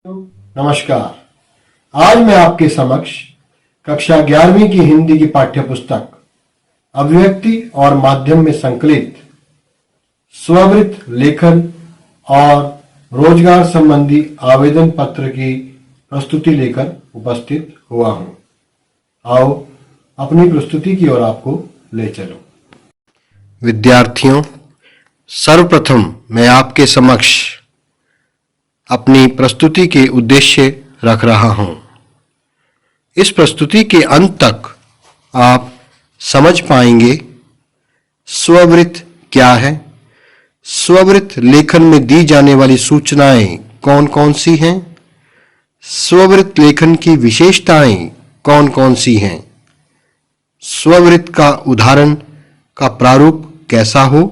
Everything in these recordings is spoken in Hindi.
नमस्कार। आज मैं आपके समक्ष कक्षा 11वीं की हिंदी की पाठ्य पुस्तक अभिव्यक्ति और माध्यम में संकलित स्ववृत्त लेखन और रोजगार संबंधी आवेदन पत्र की प्रस्तुति लेकर उपस्थित हुआ हूं। आओ अपनी प्रस्तुति की ओर आपको ले चलो। विद्यार्थियों, सर्वप्रथम मैं आपके समक्ष अपनी प्रस्तुति के उद्देश्य रख रहा हूं। इस प्रस्तुति के अंत तक आप समझ पाएंगे स्ववृत्त क्या है, स्ववृत्त लेखन में दी जाने वाली सूचनाएं कौन कौन सी हैं, स्ववृत्त लेखन की विशेषताएं कौन कौन सी हैं, स्ववृत्त का उदाहरण का प्रारूप कैसा हो,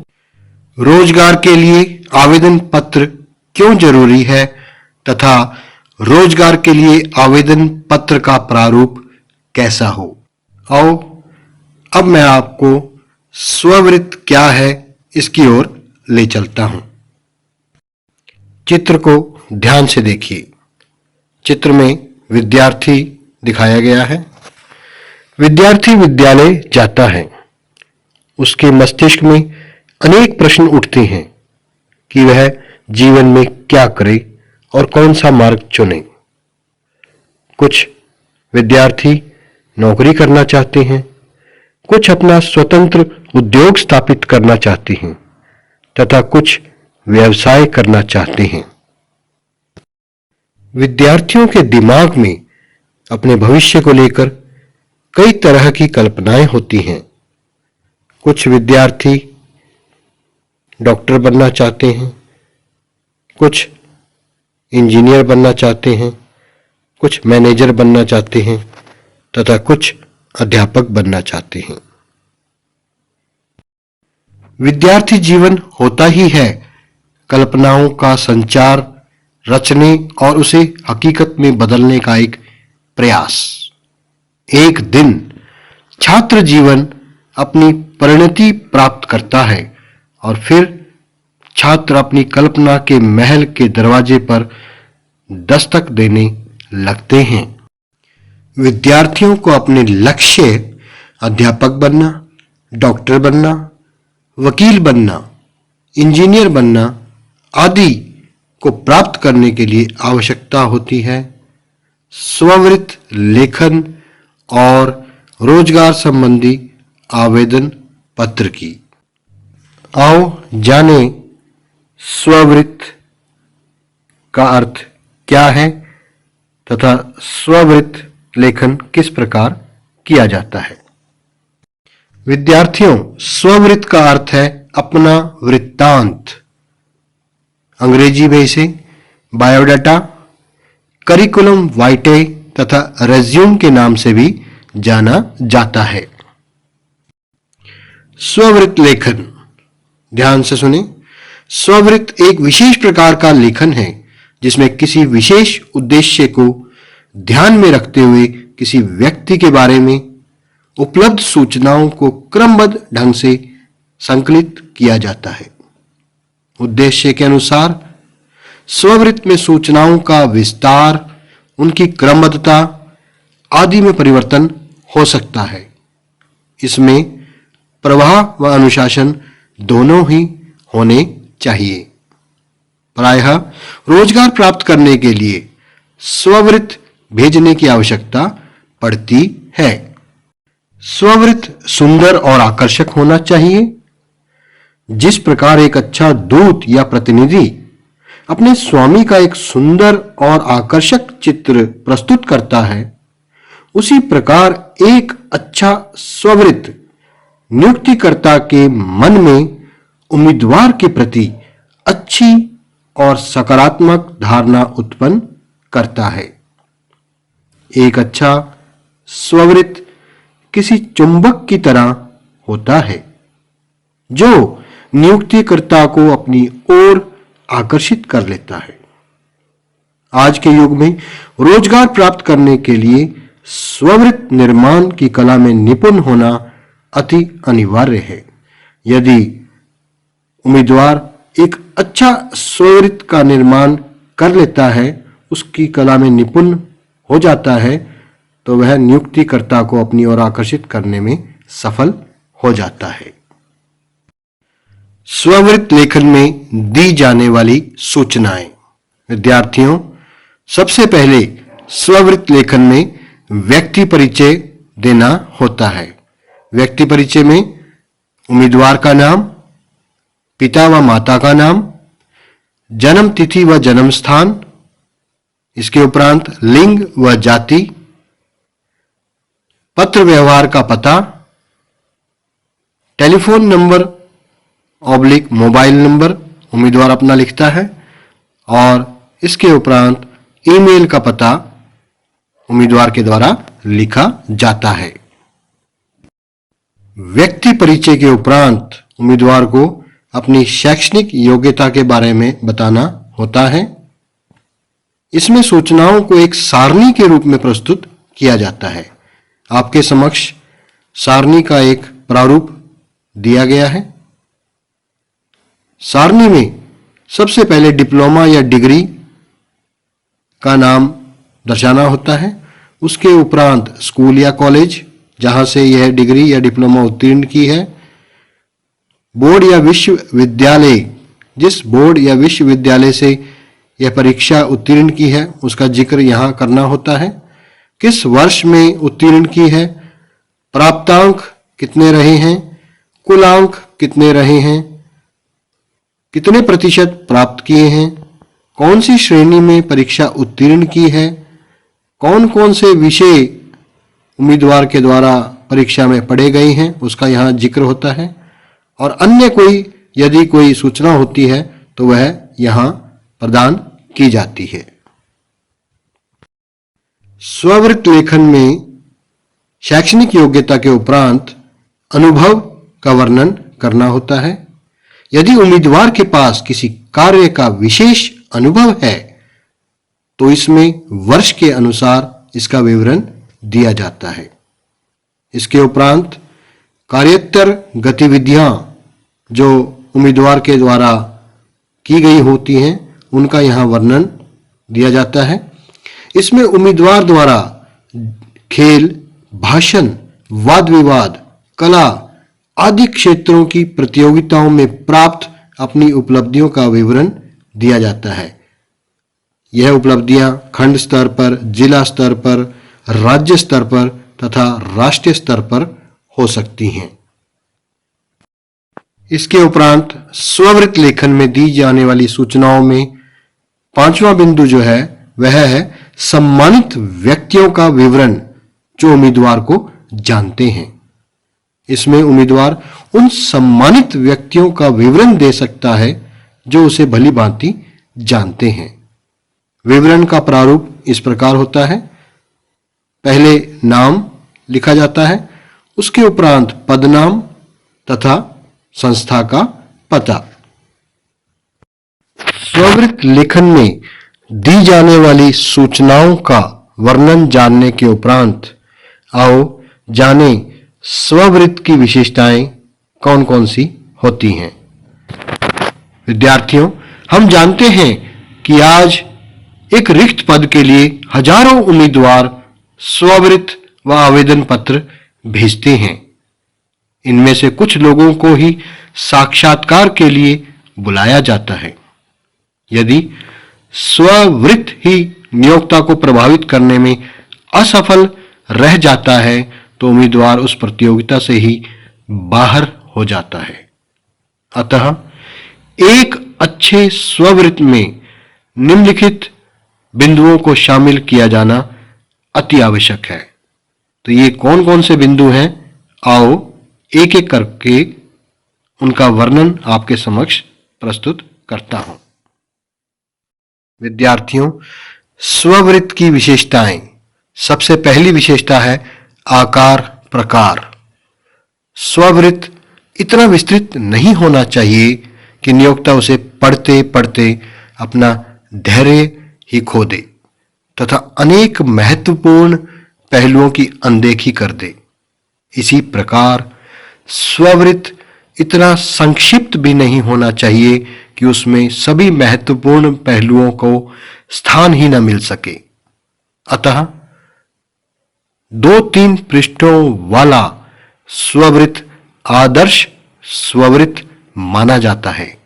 रोजगार के लिए आवेदन पत्र क्यों जरूरी है तथा रोजगार के लिए आवेदन पत्र का प्रारूप कैसा हो। आओ अब मैं आपको स्ववृत्त क्या है इसकी ओर ले चलता हूं। चित्र को ध्यान से देखिए। चित्र में विद्यार्थी दिखाया गया है। विद्यार्थी विद्यालय जाता है। उसके मस्तिष्क में अनेक प्रश्न उठते हैं कि वह जीवन में क्या करे और कौन सा मार्ग चुने। कुछ विद्यार्थी नौकरी करना चाहते हैं, कुछ अपना स्वतंत्र उद्योग स्थापित करना चाहते हैं तथा कुछ व्यवसाय करना चाहते हैं। विद्यार्थियों के दिमाग में अपने भविष्य को लेकर कई तरह की कल्पनाएं होती हैं। कुछ विद्यार्थी डॉक्टर बनना चाहते हैं, कुछ इंजीनियर बनना चाहते हैं, कुछ मैनेजर बनना चाहते हैं तथा कुछ अध्यापक बनना चाहते हैं। विद्यार्थी जीवन होता ही है कल्पनाओं का संचार, रचने और उसे हकीकत में बदलने का एक प्रयास। एक दिन छात्र जीवन अपनी परिणति प्राप्त करता है और फिर छात्र अपनी कल्पना के महल के दरवाजे पर दस्तक देने लगते हैं। विद्यार्थियों को अपने लक्ष्य अध्यापक बनना, डॉक्टर बनना, वकील बनना, इंजीनियर बनना आदि को प्राप्त करने के लिए आवश्यकता होती है स्ववृत्त लेखन और रोजगार संबंधी आवेदन पत्र की। आओ जाने स्ववृत्त का अर्थ क्या है तथा स्ववृत्त लेखन किस प्रकार किया जाता है। विद्यार्थियों, स्ववृत्त का अर्थ है अपना वृत्तांत। अंग्रेजी में इसे बायोडाटा, करिकुलम वाइटे तथा रेज्यूम के नाम से भी जाना जाता है। स्ववृत्त लेखन, ध्यान से सुने। स्ववृत्त एक विशेष प्रकार का लेखन है जिसमें किसी विशेष उद्देश्य को ध्यान में रखते हुए किसी व्यक्ति के बारे में उपलब्ध सूचनाओं को क्रमबद्ध ढंग से संकलित किया जाता है। उद्देश्य के अनुसार स्ववृत्त में सूचनाओं का विस्तार, उनकी क्रमबद्धता आदि में परिवर्तन हो सकता है। इसमें प्रवाह व अनुशासन दोनों ही होने चाहिए। प्रायः रोजगार प्राप्त करने के लिए स्ववृत्त भेजने की आवश्यकता पड़ती है। स्ववृत्त सुंदर और आकर्षक होना चाहिए। जिस प्रकार एक अच्छा दूत या प्रतिनिधि अपने स्वामी का एक सुंदर और आकर्षक चित्र प्रस्तुत करता है, उसी प्रकार एक अच्छा स्ववृत्त नियुक्तिकर्ता के मन में उम्मीदवार के प्रति अच्छी और सकारात्मक धारणा उत्पन्न करता है। एक अच्छा स्ववृत्त किसी चुंबक की तरह होता है जो नियुक्तिकर्ता को अपनी ओर आकर्षित कर लेता है। आज के युग में रोजगार प्राप्त करने के लिए स्ववृत्त निर्माण की कला में निपुण होना अति अनिवार्य है। यदि उम्मीदवार एक अच्छा स्ववृत्त का निर्माण कर लेता है, उसकी कला में निपुण हो जाता है तो वह नियुक्तिकर्ता को अपनी ओर आकर्षित करने में सफल हो जाता है। स्ववृत्त लेखन में दी जाने वाली सूचनाएं। विद्यार्थियों, सबसे पहले स्ववृत्त लेखन में व्यक्ति परिचय देना होता है। व्यक्ति परिचय में उम्मीदवार का नाम, पिता व माता का नाम, जन्म तिथि व जन्म स्थान, इसके उपरांत लिंग व जाति, पत्र व्यवहार का पता, telephone number oblique mobile number उम्मीदवार अपना लिखता है और इसके उपरांत ईमेल का पता उम्मीदवार के द्वारा लिखा जाता है। व्यक्ति परिचय के उपरांत उम्मीदवार को अपनी शैक्षणिक योग्यता के बारे में बताना होता है। इसमें सूचनाओं को एक सारणी के रूप में प्रस्तुत किया जाता है। आपके समक्ष सारणी का एक प्रारूप दिया गया है। सारणी में सबसे पहले डिप्लोमा या डिग्री का नाम दर्शाना होता है। उसके उपरांत स्कूल या कॉलेज जहां से यह डिग्री या डिप्लोमा उत्तीर्ण की है, बोर्ड या विश्वविद्यालय, जिस बोर्ड या विश्वविद्यालय से यह परीक्षा उत्तीर्ण की है उसका जिक्र यहां करना होता है। किस वर्ष में उत्तीर्ण की है, प्राप्तांक कितने रहे हैं, कुल अंक कितने रहे हैं, कितने प्रतिशत प्राप्त किए हैं, कौन सी श्रेणी में परीक्षा उत्तीर्ण की है, कौन कौन से विषय उम्मीदवार के द्वारा परीक्षा में पढ़े गए हैं उसका यहाँ जिक्र होता है और अन्य कोई यदि कोई सूचना होती है तो वह यहाँ प्रदान की जाती है। स्ववृत्त लेखन में शैक्षणिक योग्यता के उपरांत अनुभव का वर्णन करना होता है। यदि उम्मीदवार के पास किसी कार्य का विशेष अनुभव है तो इसमें वर्ष के अनुसार इसका विवरण दिया जाता है। इसके उपरांत कार्योत्तर गतिविधियां जो उम्मीदवार के द्वारा की गई होती हैं उनका यहाँ वर्णन दिया जाता है। इसमें उम्मीदवार द्वारा खेल, भाषण, वाद विवाद, कला आदि क्षेत्रों की प्रतियोगिताओं में प्राप्त अपनी उपलब्धियों का विवरण दिया जाता है। यह उपलब्धियां खंड स्तर पर, जिला स्तर पर, राज्य स्तर पर तथा राष्ट्रीय स्तर पर हो सकती हैं। इसके उपरांत स्ववृत्त लेखन में दी जाने वाली सूचनाओं में पांचवा बिंदु जो है वह है सम्मानित व्यक्तियों का विवरण जो उम्मीदवार को जानते हैं। इसमें उम्मीदवार उन सम्मानित व्यक्तियों का विवरण दे सकता है जो उसे भली भांति जानते हैं। विवरण का प्रारूप इस प्रकार होता है। पहले नाम लिखा जाता है, उसके उपरांत पदनाम तथा संस्था का पता। स्ववृत्त लेखन में दी जाने वाली सूचनाओं का वर्णन जानने के उपरांत आओ जाने स्ववृत्त की विशेषताएं कौन कौन सी होती हैं। विद्यार्थियों, हम जानते हैं कि आज एक रिक्त पद के लिए हजारों उम्मीदवार स्ववृत्त व आवेदन पत्र भेजते हैं। इनमें से कुछ लोगों को ही साक्षात्कार के लिए बुलाया जाता है। यदि स्ववृत्त ही नियोक्ता को प्रभावित करने में असफल रह जाता है तो उम्मीदवार उस प्रतियोगिता से ही बाहर हो जाता है। अतः एक अच्छे स्ववृत्त में निम्नलिखित बिंदुओं को शामिल किया जाना अति आवश्यक है। तो ये कौन कौन से बिंदु हैं, आओ एक एक करके उनका वर्णन आपके समक्ष प्रस्तुत करता हूं। विद्यार्थियों, स्ववृत्त की विशेषताएं। सबसे पहली विशेषता है आकार प्रकार। स्ववृत्त इतना विस्तृत नहीं होना चाहिए कि नियोक्ता उसे पढ़ते पढ़ते अपना धैर्य ही खो दे तथा अनेक महत्वपूर्ण पहलुओं की अनदेखी कर दे। इसी प्रकार स्ववृत्त इतना संक्षिप्त भी नहीं होना चाहिए कि उसमें सभी महत्वपूर्ण पहलुओं को स्थान ही न मिल सके। अतः 2-3 पृष्ठों वाला स्ववृत्त आदर्श स्ववृत्त माना जाता है।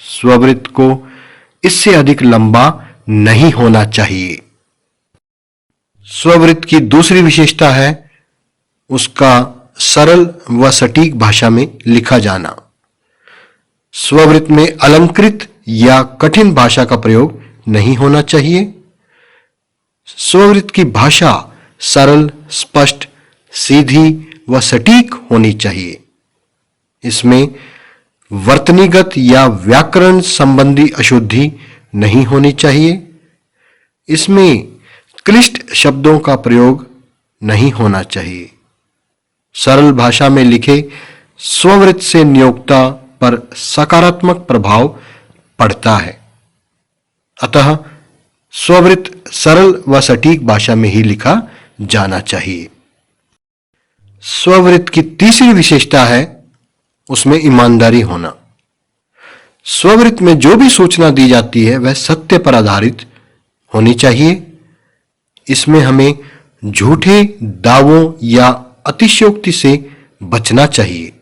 स्ववृत्त को इससे अधिक लंबा नहीं होना चाहिए। स्ववृत्त की दूसरी विशेषता है उसका सरल व सटीक भाषा में लिखा जाना। स्ववृत्त में अलंकृत या कठिन भाषा का प्रयोग नहीं होना चाहिए। स्ववृत्त की भाषा सरल, स्पष्ट, सीधी व सटीक होनी चाहिए। इसमें वर्तनीगत या व्याकरण संबंधी अशुद्धि नहीं होनी चाहिए। इसमें क्लिष्ट शब्दों का प्रयोग नहीं होना चाहिए। सरल भाषा में लिखे स्ववृत्त से नियोक्ता पर सकारात्मक प्रभाव पड़ता है। अतः स्ववृत्त सरल व सटीक भाषा में ही लिखा जाना चाहिए। स्ववृत्त की तीसरी विशेषता है उसमें ईमानदारी होना। स्ववृत्त में जो भी सूचना दी जाती है वह सत्य पर आधारित होनी चाहिए। इसमें हमें झूठे दावों या अतिशयोक्ति से बचना चाहिए।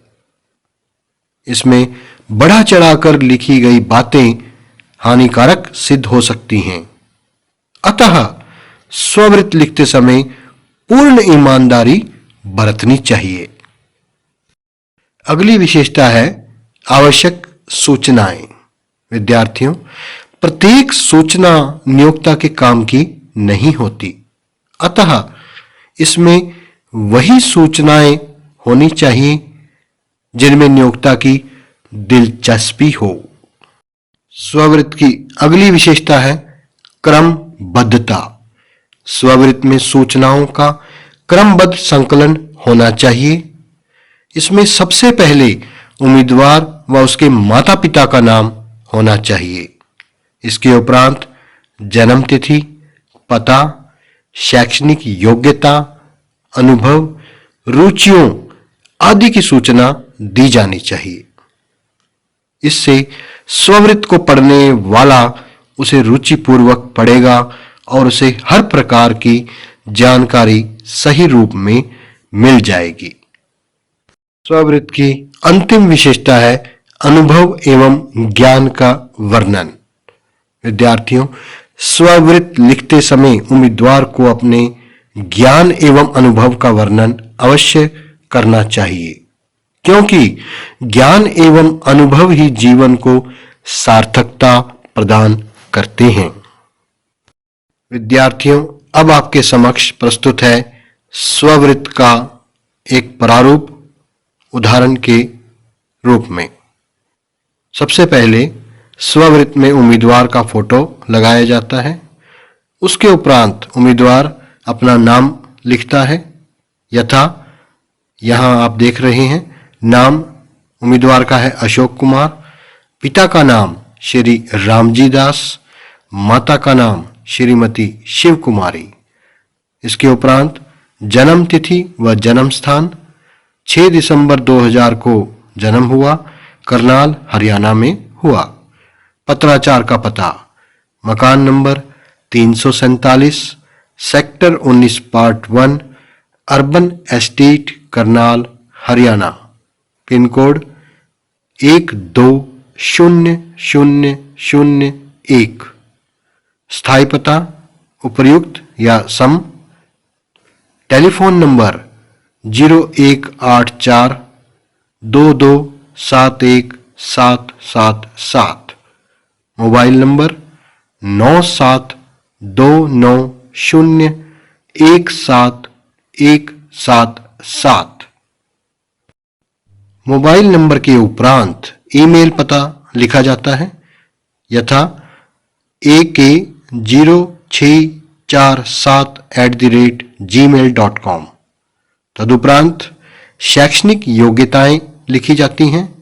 इसमें बढ़ा चढ़ाकर लिखी गई बातें हानिकारक सिद्ध हो सकती हैं। अतः स्ववृत्त लिखते समय पूर्ण ईमानदारी बरतनी चाहिए। अगली विशेषता है आवश्यक सूचनाएं। विद्यार्थियों, प्रत्येक सूचना नियोक्ता के काम की नहीं होती। अतः इसमें वही सूचनाएं होनी चाहिए जिनमें नियोक्ता की दिलचस्पी हो। स्ववृत्त की अगली विशेषता है क्रमबद्धता। स्ववृत्त में सूचनाओं का क्रमबद्ध संकलन होना चाहिए। इसमें सबसे पहले उम्मीदवार व उसके माता पिता का नाम होना चाहिए। इसके उपरांत जन्म तिथि, पता, शैक्षणिक योग्यता, अनुभव, रुचियों आदि की सूचना दी जानी चाहिए। इससे स्ववृत्त को पढ़ने वाला उसे रुचिपूर्वक पढ़ेगा और उसे हर प्रकार की जानकारी सही रूप में मिल जाएगी। स्ववृत्त की अंतिम विशेषता है अनुभव एवं ज्ञान का वर्णन। विद्यार्थियों, स्ववृत्त लिखते समय उम्मीदवार को अपने ज्ञान एवं अनुभव का वर्णन अवश्य करना चाहिए, क्योंकि ज्ञान एवं अनुभव ही जीवन को सार्थकता प्रदान करते हैं। विद्यार्थियों, अब आपके समक्ष प्रस्तुत है स्ववृत्त का एक प्रारूप उदाहरण के रूप में। सबसे पहले स्ववृत्त में उम्मीदवार का फोटो लगाया जाता है। उसके उपरांत उम्मीदवार अपना नाम लिखता है। यथा यहां आप देख रहे हैं, नाम उम्मीदवार का है अशोक कुमार, पिता का नाम श्री रामजी दास, माता का नाम श्रीमती शिव कुमारी। इसके उपरांत जन्म तिथि व जन्म स्थान 6 दिसंबर 2000 को जन्म हुआ, करनाल हरियाणा में हुआ। पत्राचार का पता मकान number 347, sector 19 part 1, urban estate Karnal Haryana. Pin code 120001। स्थायी पता उपर्युक्त या सम। Telephone number 0184 22717777। Mobile number 9729017177। Mobile number के उपरांत ईमेल पता लिखा जाता है। यथा ak0647@gmail.com। तदुपरांत शैक्षणिक योग्यताएं लिखी जाती हैं।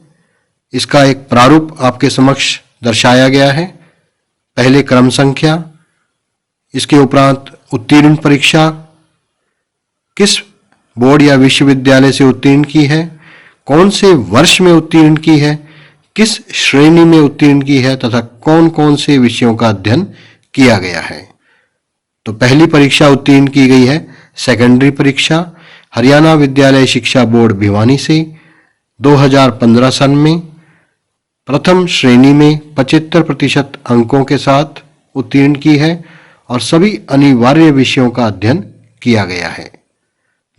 इसका एक प्रारूप आपके समक्ष दर्शाया गया है। पहले क्रम संख्या, इसके उपरांत उत्तीर्ण परीक्षा, किस बोर्ड या विश्वविद्यालय से उत्तीर्ण की है, कौन से वर्ष में उत्तीर्ण की है, किस श्रेणी में उत्तीर्ण की है तथा कौन कौन से विषयों का अध्ययन किया गया है। तो पहली परीक्षा उत्तीर्ण की गई है सेकेंडरी परीक्षा हरियाणा विद्यालय शिक्षा बोर्ड भिवानी से 2015 सन में प्रथम श्रेणी में 75% अंकों के साथ उत्तीर्ण की है और सभी अनिवार्य विषयों का अध्ययन किया गया है।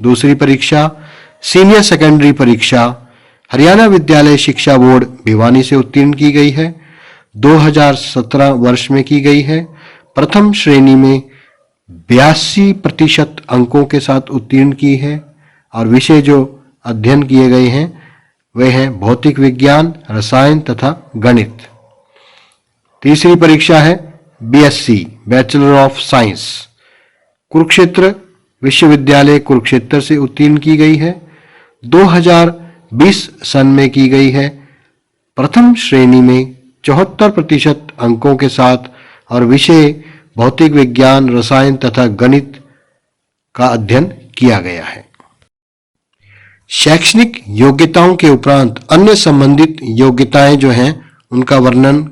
दूसरी परीक्षा सीनियर सेकेंडरी परीक्षा हरियाणा विद्यालय शिक्षा बोर्ड भिवानी से उत्तीर्ण की गई है, 2017 वर्ष में की गई है। प्रथम श्रेणी में 82% अंकों के साथ उत्तीर्ण की है और विषय जो अध्ययन किए गए हैं वे हैं भौतिक विज्ञान, रसायन तथा गणित। तीसरी परीक्षा है BSc bachelor of science Kurukshetra विश्वविद्यालय कुरुक्षेत्र से उत्तीर्ण की गई है, 2020 सन में की गई है। प्रथम श्रेणी में 74% अंकों के साथ और विषय भौतिक विज्ञान, रसायन तथा गणित का अध्ययन किया गया है। शैक्षणिक योग्यताओं के उपरांत अन्य संबंधित योग्यताएं जो हैं उनका वर्णन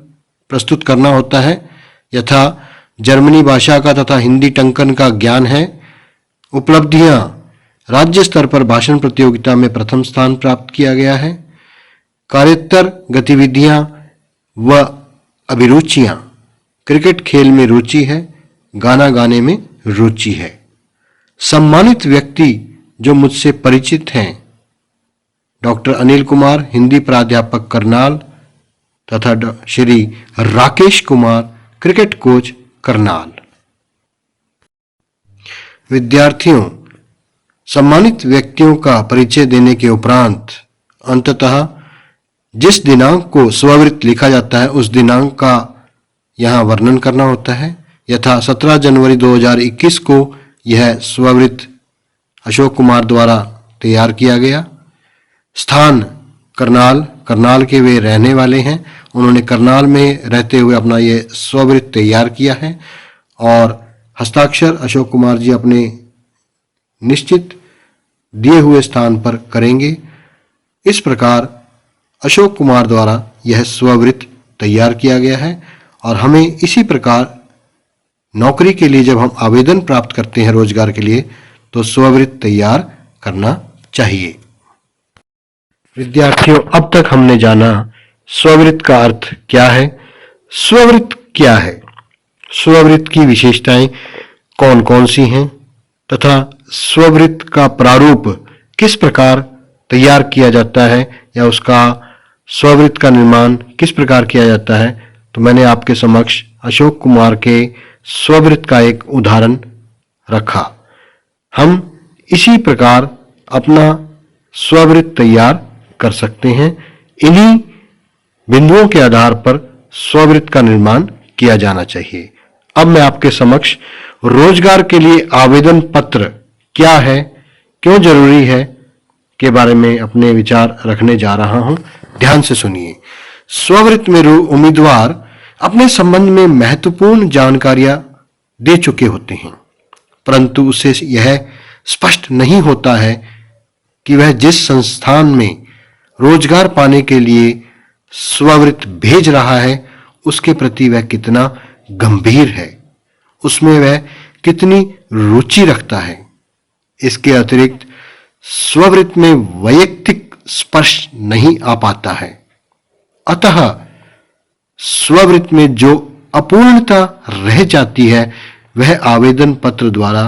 प्रस्तुत करना होता है, यथा जर्मनी भाषा का तथा हिंदी टंकन का ज्ञान है। उपलब्धियां राज्य स्तर पर भाषण प्रतियोगिता में प्रथम स्थान प्राप्त किया गया है। कार्योत्तर गतिविधियां व अभिरुचियां क्रिकेट खेल में रुचि है, गाना गाने में रुचि है। सम्मानित व्यक्ति जो मुझसे परिचित हैं डॉक्टर अनिल कुमार हिंदी प्राध्यापक करनाल तथा श्री राकेश कुमार क्रिकेट कोच करनाल। विद्यार्थियों, सम्मानित व्यक्तियों का परिचय देने के उपरांत अंततः जिस दिनांक को स्ववृत्त लिखा जाता है उस दिनांक का यहाँ वर्णन करना होता है, यथा 17 जनवरी 2021 को यह स्ववृत्त अशोक कुमार द्वारा तैयार किया गया। स्थान करनाल के वे रहने वाले हैं, उन्होंने करनाल में रहते हुए अपना ये स्ववृत्त तैयार किया है और हस्ताक्षर अशोक कुमार जी अपने निश्चित दिए हुए स्थान पर करेंगे। इस प्रकार अशोक कुमार द्वारा यह स्ववृत्त तैयार किया गया है और हमें इसी प्रकार नौकरी के लिए जब हम आवेदन प्राप्त करते हैं रोजगार के लिए तो स्ववृत्त तैयार करना चाहिए। विद्यार्थियों, अब तक हमने जाना स्ववृत्त का अर्थ क्या है, स्ववृत्त क्या है, स्ववृत्त की विशेषताएं कौन कौन सी हैं तथा स्ववृत्त का प्रारूप किस प्रकार तैयार किया जाता है या उसका स्ववृत्त का निर्माण किस प्रकार किया जाता है। तो मैंने आपके समक्ष अशोक कुमार के स्ववृत्त का एक उदाहरण रखा। हम इसी प्रकार अपना स्ववृत्त तैयार कर सकते हैं। इन्हीं बिंदुओं के आधार पर स्ववृत्त का निर्माण किया जाना चाहिए। अब मैं आपके समक्ष रोजगार के लिए आवेदन पत्र क्या है, क्यों जरूरी है के बारे में अपने विचार रखने जा रहा हूं। ध्यान से सुनिए। स्ववृत्त में उम्मीदवार अपने संबंध में महत्वपूर्ण जानकारियां दे चुके होते हैं, परंतु उसे यह स्पष्ट नहीं होता है कि वह जिस संस्थान में रोजगार पाने के लिए स्ववृत्त भेज रहा है उसके प्रति वह कितना गंभीर है, उसमें वह कितनी रुचि रखता है। इसके अतिरिक्त स्ववृत्त में वैयक्तिक स्पर्श नहीं आ पाता है, अतः स्ववृत्त में जो अपूर्णता रह जाती है वह आवेदन पत्र द्वारा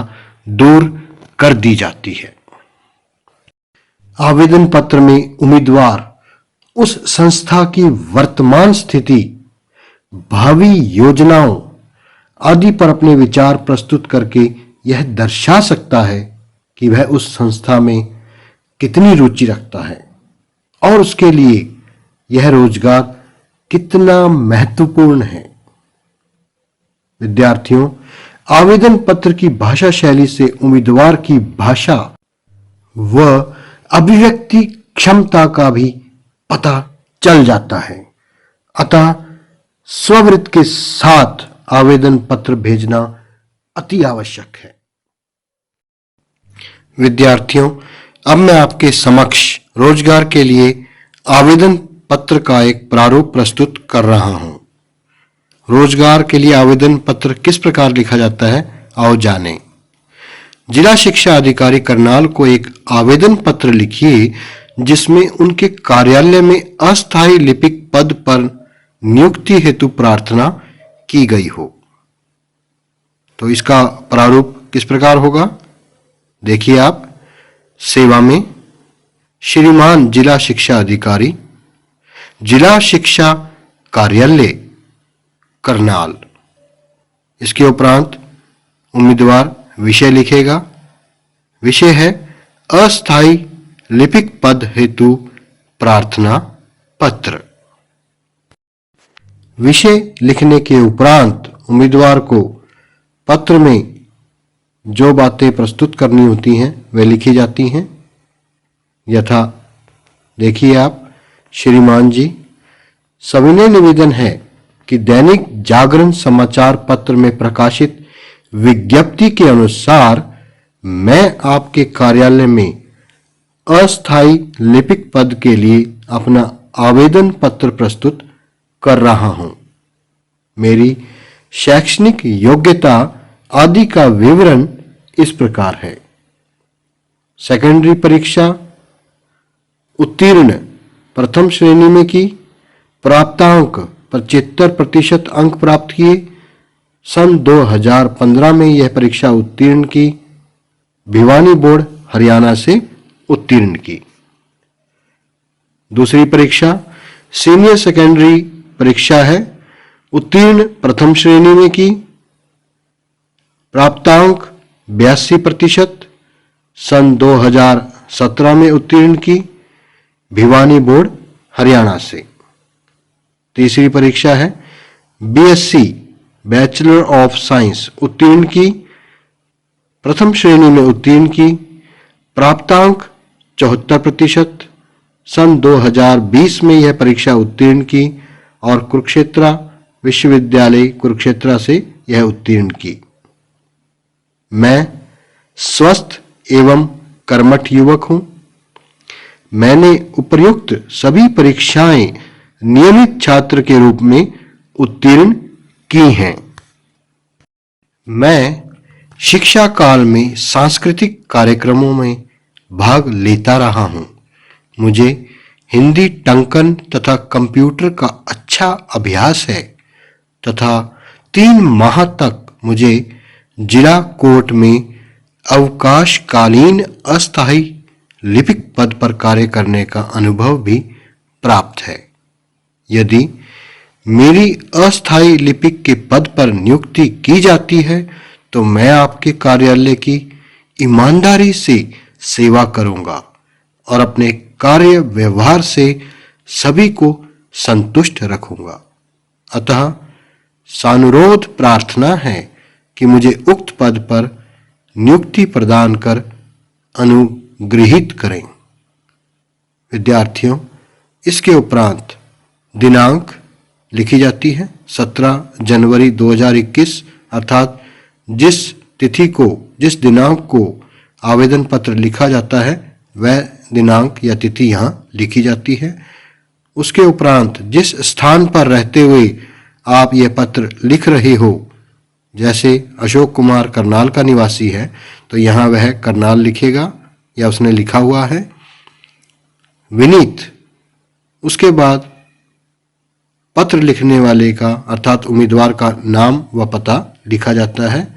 दूर कर दी जाती है। आवेदन पत्र में उम्मीदवार उस संस्था की वर्तमान स्थिति, भावी योजनाओं आदि पर अपने विचार प्रस्तुत करके यह दर्शा सकता है कि वह उस संस्था में कितनी रुचि रखता है और उसके लिए यह रोजगार कितना महत्वपूर्ण है। विद्यार्थियों, आवेदन पत्र की भाषा शैली से उम्मीदवार की भाषा व अभिव्यक्ति क्षमता का भी पता चल जाता है, अतः स्ववृत्त के साथ आवेदन पत्र भेजना अति आवश्यक है। विद्यार्थियों, अब मैं आपके समक्ष रोजगार के लिए आवेदन पत्र का एक प्रारूप प्रस्तुत कर रहा हूं। रोजगार के लिए आवेदन पत्र किस प्रकार लिखा जाता है, आओ जानें। जिला शिक्षा अधिकारी करनाल को एक आवेदन पत्र लिखिए जिसमें उनके कार्यालय में अस्थायी लिपिक पद पर नियुक्ति हेतु प्रार्थना की गई हो। तो इसका प्रारूप किस प्रकार होगा, देखिए आप। सेवा में श्रीमान जिला शिक्षा अधिकारी, जिला शिक्षा कार्यालय करनाल। इसके उपरांत उम्मीदवार विषय लिखेगा। विषय है अस्थायी लिपिक पद हेतु प्रार्थना पत्र। विषय लिखने के उपरांत उम्मीदवार को पत्र में जो बातें प्रस्तुत करनी होती हैं वे लिखी जाती हैं। यथा देखिए आप, श्रीमान जी, सविनय निवेदन है कि दैनिक जागरण समाचार पत्र में प्रकाशित विज्ञप्ति के अनुसार मैं आपके कार्यालय में अस्थायी लिपिक पद के लिए अपना आवेदन पत्र प्रस्तुत कर रहा हूं। मेरी शैक्षणिक योग्यता आदि का विवरण इस प्रकार है। सेकेंडरी परीक्षा उत्तीर्ण प्रथम श्रेणी में की, प्राप्तांक 75% अंक प्राप्त किए, सन 2015 में यह परीक्षा उत्तीर्ण की, भिवानी बोर्ड हरियाणा से उत्तीर्ण की। दूसरी परीक्षा सीनियर सेकेंडरी परीक्षा है, उत्तीर्ण प्रथम श्रेणी में की, प्राप्तांक 82%, सन 2017 में उत्तीर्ण की, भिवानी बोर्ड हरियाणा से। तीसरी परीक्षा है बीएससी बैचलर ऑफ साइंस, उत्तीर्ण की, प्रथम श्रेणी में उत्तीर्ण की, प्राप्तांक 74%, सन 2020 में यह परीक्षा उत्तीर्ण की और कुरुक्षेत्र विश्वविद्यालय कुरुक्षेत्र से यह उत्तीर्ण की। मैं स्वस्थ एवं कर्मठ युवक हूं। मैंने उपर्युक्त सभी परीक्षाएं नियमित छात्र के रूप में उत्तीर्ण की हैं। मैं शिक्षा काल में सांस्कृतिक कार्यक्रमों में भाग लेता रहा हूं। मुझे हिंदी टंकन तथा कंप्यूटर का अच्छा अभ्यास है तथा 3 माह तक मुझे जिला कोर्ट में अवकाशकालीन अस्थायी लिपिक पद पर कार्य करने का अनुभव भी प्राप्त है। यदि मेरी अस्थायी लिपिक के पद पर नियुक्ति की जाती है तो मैं आपके कार्यालय की ईमानदारी से सेवा करूंगा और अपने कार्य व्यवहार से सभी को संतुष्ट रखूंगा। अतः सानुरोध प्रार्थना है कि मुझे उक्त पद पर नियुक्ति प्रदान कर अनुग्रहित करें। विद्यार्थियों, इसके उपरांत दिनांक लिखी जाती है 17 जनवरी 2021, अर्थात जिस दिनांक को आवेदन पत्र लिखा जाता है वह दिनांक या तिथि यहाँ लिखी जाती है। उसके उपरांत जिस स्थान पर रहते हुए आप यह पत्र लिख रहे हो, जैसे अशोक कुमार करनाल का निवासी है तो यहाँ वह करनाल लिखेगा या उसने लिखा हुआ है। विनीत, उसके बाद पत्र लिखने वाले का अर्थात उम्मीदवार का नाम व पता लिखा जाता है,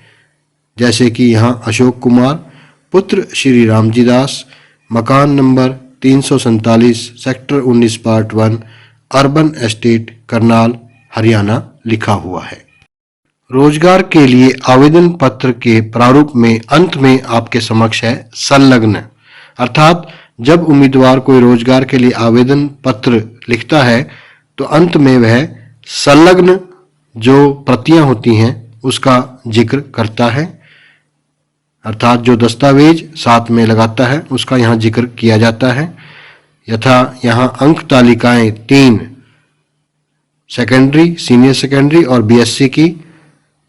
जैसे कि यहाँ अशोक कुमार पुत्र श्री रामजी दास, मकान number 347, sector 19, part 1, urban estate, Karnal, Haryana लिखा हुआ है। रोजगार के लिए आवेदन पत्र के प्रारूप में अंत में आपके समक्ष है संलग्न, अर्थात जब उम्मीदवार कोई रोजगार के लिए आवेदन पत्र लिखता है तो अंत में वह संलग्न जो प्रतियां होती हैं उसका जिक्र करता है, अर्थात जो दस्तावेज साथ में लगाता है उसका यहाँ जिक्र किया जाता है। यथा यहाँ अंक तालिकाएं 3 सेकेंडरी, सीनियर सेकेंडरी और बीएससी की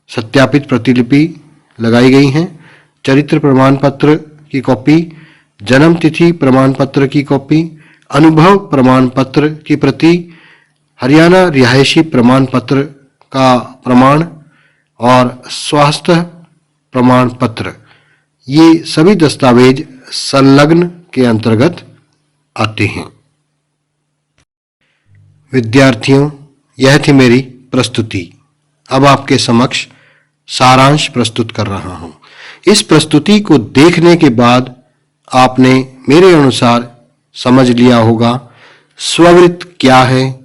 सत्यापित प्रतिलिपि लगाई गई हैं। चरित्र प्रमाण पत्र की कॉपी, जन्म तिथि प्रमाण पत्र की कॉपी, अनुभव प्रमाण पत्र की प्रति, हरियाणा रिहायशी प्रमाण पत्र का प्रमाण और स्वास्थ्य प्रमाण पत्र, ये सभी दस्तावेज संलग्न के अंतर्गत आते हैं। विद्यार्थियों, यह थी मेरी प्रस्तुति। अब आपके समक्ष सारांश प्रस्तुत कर रहा हूं। इस प्रस्तुति को देखने के बाद आपने मेरे अनुसार समझ लिया होगा स्ववृत्त क्या है,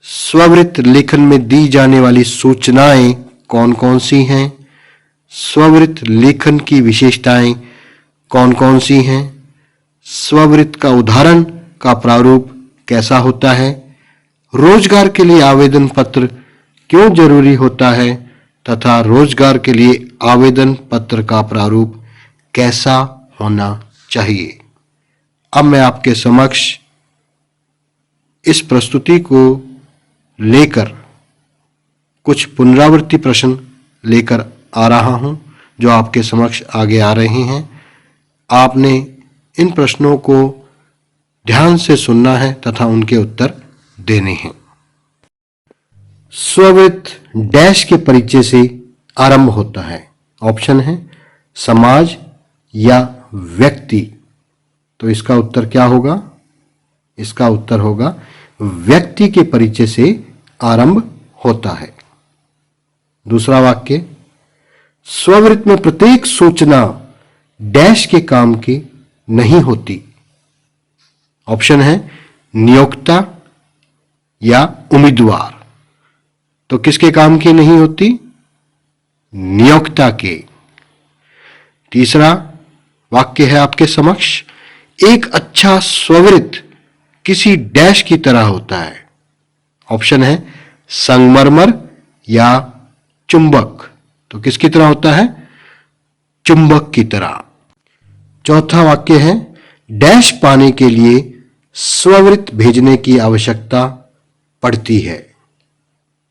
स्ववृत्त लेखन में दी जाने वाली सूचनाएं कौन-कौन सी हैं, स्ववृत्त लेखन की विशेषताएं कौन-कौन सी हैं, स्ववृत्त का उदाहरण का प्रारूप कैसा होता है, रोजगार के लिए आवेदन पत्र क्यों जरूरी होता है तथा रोजगार के लिए आवेदन पत्र का प्रारूप कैसा होना चाहिए। अब मैं आपके समक्ष इस प्रस्तुति को लेकर कुछ पुनरावृत्ति प्रश्न लेकर आ रहा हूं जो आपके समक्ष आगे आ रहे हैं। आपने इन प्रश्नों को ध्यान से सुनना है तथा उनके उत्तर देने हैं। स्ववृत्त डैश के परिचय से आरंभ होता है। ऑप्शन है समाज या व्यक्ति, तो इसका उत्तर क्या होगा? इसका उत्तर होगा व्यक्ति के परिचय से आरंभ होता है। दूसरा वाक्य, स्ववृत्त में प्रत्येक सूचना डैश के काम की नहीं होती। ऑप्शन है नियोक्ता या उम्मीदवार, तो किसके काम की नहीं होती? नियोक्ता के। तीसरा वाक्य है आपके समक्ष, एक अच्छा स्ववृत्त किसी डैश की तरह होता है। ऑप्शन है संगमरमर या चुंबक, तो किसकी तरह होता है? चुंबक की तरह। चौथा वाक्य है डैश पाने के लिए स्ववृत्त भेजने की आवश्यकता पड़ती है।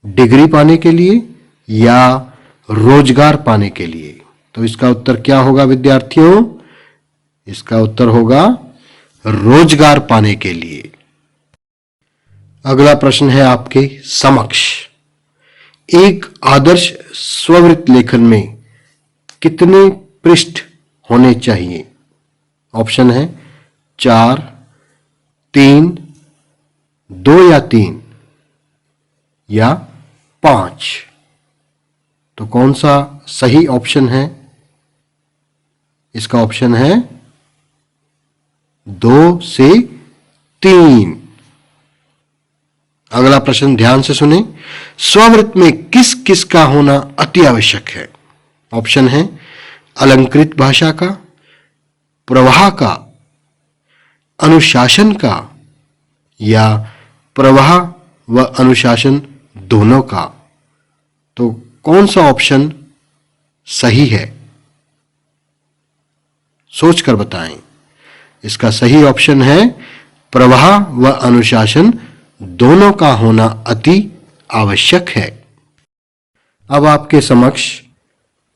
डिग्री पाने के लिए या रोजगार पाने के लिए, तो इसका उत्तर क्या होगा विद्यार्थियों? इसका उत्तर होगा रोजगार पाने के लिए। अगला प्रश्न है आपके समक्ष, एक आदर्श स्ववृत्त लेखन में कितने पृष्ठ होने चाहिए? ऑप्शन है 4, 3, 2 या 3 या 5, तो कौन सा सही ऑप्शन है? इसका ऑप्शन है 2 से 3। अगला प्रश्न ध्यान से सुने, स्ववृत्त में किस किस का होना अति आवश्यक है? ऑप्शन है अलंकृत भाषा का, प्रवाह का, अनुशासन का या प्रवाह व अनुशासन दोनों का, तो कौन सा ऑप्शन सही है? सोचकर बताएं। इसका सही ऑप्शन है प्रवाह व अनुशासन दोनों का होना अति आवश्यक है। अब आपके समक्ष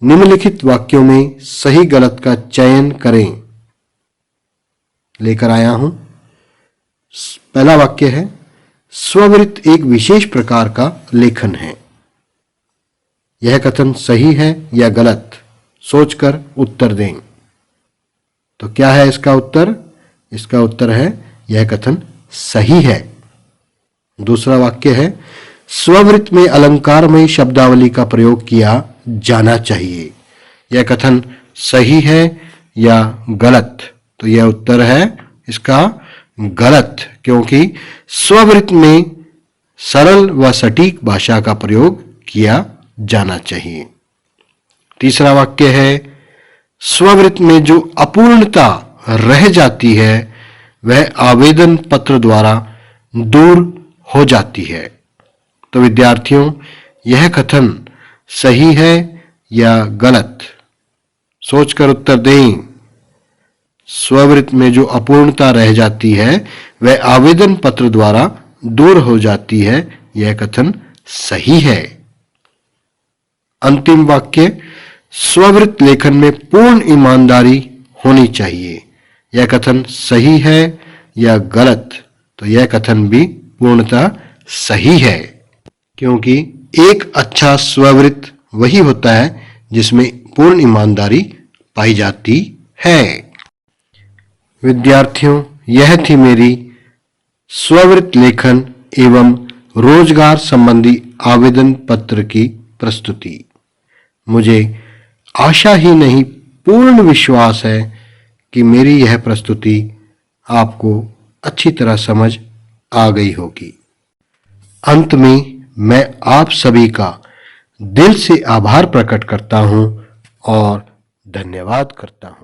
निम्नलिखित वाक्यों में सही गलत का चयन करें लेकर आया हूं। पहला वाक्य है स्ववृत्त एक विशेष प्रकार का लेखन है। यह कथन सही है या गलत? सोचकर उत्तर दें। तो क्या है इसका उत्तर? इसका उत्तर है यह कथन सही है। दूसरा वाक्य है स्ववृत्त में अलंकारमय शब्दावली का प्रयोग किया जाना चाहिए। यह कथन सही है या गलत? तो यह उत्तर है इसका गलत, क्योंकि स्ववृत्त में सरल व सटीक भाषा का प्रयोग किया जाना चाहिए। तीसरा वाक्य है स्ववृत्त में जो अपूर्णता रह जाती है वह आवेदन पत्र द्वारा दूर हो जाती है। तो विद्यार्थियों, यह कथन सही है या गलत? सोचकर उत्तर दें। स्ववृत्त में जो अपूर्णता रह जाती है वह आवेदन पत्र द्वारा दूर हो जाती है, यह कथन सही है। अंतिम वाक्य स्ववृत्त लेखन में पूर्ण ईमानदारी होनी चाहिए। यह कथन सही है या गलत? तो यह कथन भी पूर्णतः सही है, क्योंकि एक अच्छा स्ववृत्त वही होता है जिसमें पूर्ण ईमानदारी पाई जाती है। विद्यार्थियों, यह थी मेरी स्ववृत्त लेखन एवं रोजगार संबंधी आवेदन पत्र की प्रस्तुति। मुझे आशा ही नहीं, पूर्ण विश्वास है कि मेरी यह प्रस्तुति आपको अच्छी तरह समझ आ गई होगी। अंत में मैं आप सभी का दिल से आभार प्रकट करता हूं और धन्यवाद करता हूं।